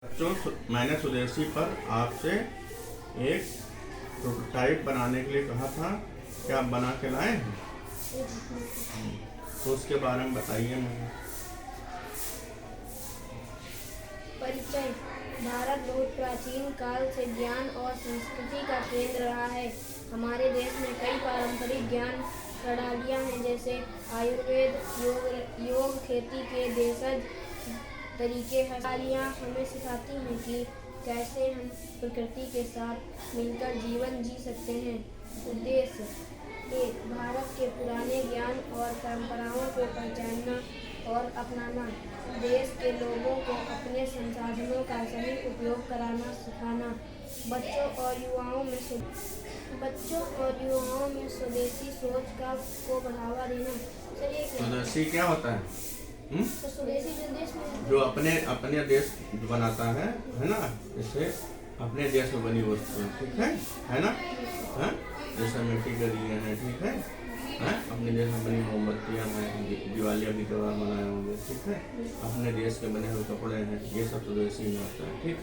बच्चों, मैंने स्वदेशी पर आपसे एक प्रोटोटाइप बनाने के लिए कहा था। क्या आप बना के लाए हैं? तो उसके बारे में बताइए मुझे। परिचय। भारत बहुत प्राचीन काल से ज्ञान और संस्कृति का केंद्र रहा है। हमारे देश में कई पारंपरिक ज्ञान प्रणालियां हैं, जैसे आयुर्वेद, योग, खेती के देशज तरीके हैं। प्रणालियां हमें सिखाती हैं कि कैसे हम प्रकृति के साथ मिलकर जीवन जी सकते हैं। उद्देश्य: 1. भारत के पुराने ज्ञान और परंपराओं को पहचानना और अपनाना। देश के लोगों को अपने संसाधनों का सही उपयोग कराना सिखाना। बच्चों और युवाओं में स्वदेशी सोच को बढ़ावा देना। चलिए, स्वदेशी क्या होता है? तो स्वदेशी जो देश में जो अपने देश बनाता है ना, जैसे अपने देश में बनी वस्तु, ठीक है ना? है? जैसे मिट्टी के दिए हैं, ठीक है? अपने देश में बनी मोमबत्तियाँ हैं, दिवालिया भी त्योहार मनाए होंगे, ठीक है? अपने देश के बने हुए कपड़े हैं, ये सब स्वदेशी में आता है, ठीक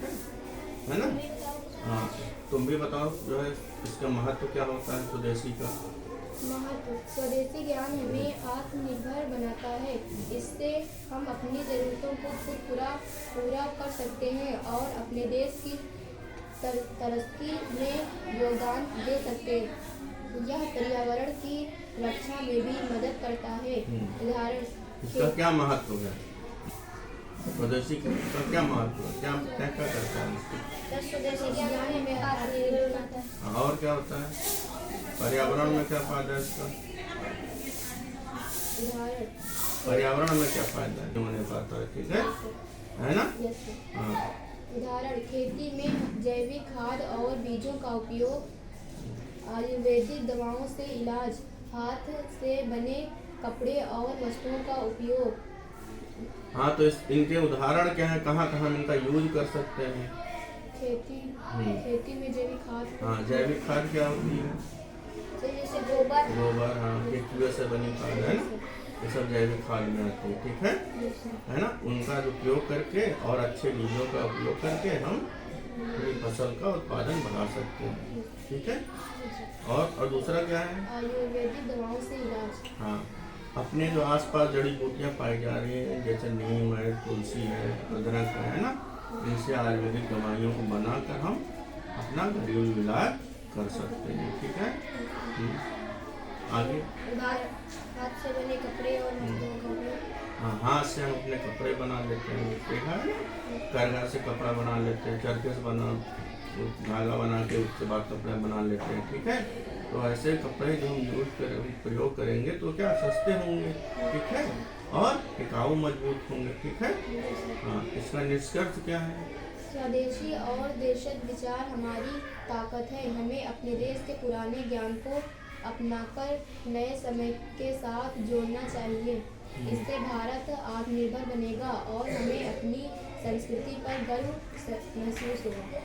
है ना? हाँ, तुम भी बताओ, जो है इसका महत्व क्या होता है स्वदेशी का? महत्व: स्वदेशी ज्ञान हमें आत्मनिर्भर बनाता है। इससे हम अपनी ज़रूरतों को खुद पूरा कर सकते हैं और अपने देश की तरक्की में योगदान दे सकते हैं। यह पर्यावरण की रक्षा में भी मदद करता है। उदाहरण: इसका क्या महत्व है? स्वदेशी का क्या महत्व है? क्या करता है? स्वदेशी ज्ञान हमें आत्मनिर्भर बनाता है। और क्या होता है? पर्यावरण में क्या फायदा है इसका? पर्यावरण में क्या फायदा है? होने पाता है, ठीक है ना? हाँ। उदाहरण: खेती में जैविक खाद और बीजों का उपयोग, आयुर्वेदिक दवाओं से इलाज, हाथ से बने कपड़े और वस्तुओं का उपयोग। हाँ, तो इनके उदाहरण क्या है? कहाँ कहाँ इनका यूज कर सकते हैं? खेती में जैविक खाद। हाँ, जैविक खाद क्या होती है? जैसे गोबर। हाँ, केचुए से बनी खाद है ना, ये सब जैविक खाद में आती है, ठीक है ना? उनका उपयोग करके और अच्छे बीजों का उपयोग करके हम अपनी फसल का उत्पादन बढ़ा सकते हैं, ठीक है? और दूसरा क्या है? आयुर्वेदिक दवाओं से इलाज। हाँ, अपने जो आसपास जड़ी बूटियाँ पाई जा रही हैं, जैसे नीम है, तुलसी है, अदरक है ना, इनसे आयुर्वेदिक दवाइयों को बनाकर हम अपना घरेलू इलाज कर सकते हैं, ठीक है? आगे? हाथ से बने कपड़े और हाँ, हाथ से हम अपने कपड़े बना लेते हैं, देखा है? करघा से कपड़ा बना लेते हैं, चरखे से धागा बना के उसके बाद कपड़े बना लेते हैं, ठीक है? तो ऐसे कपड़े जो हम प्रयोग करेंगे तो क्या सस्ते होंगे, ठीक है? और टिकाऊ मजबूत होंगे, ठीक है? हाँ, इसका निष्कर्ष क्या है? स्वदेशी और देशज विचार हमारी ताकत है। हमें अपने देश के पुराने ज्ञान को अपनाकर नए समय के साथ जोड़ना चाहिए। इससे भारत आत्मनिर्भर बनेगा और हमें अपनी संस्कृति पर गर्व महसूस होगा।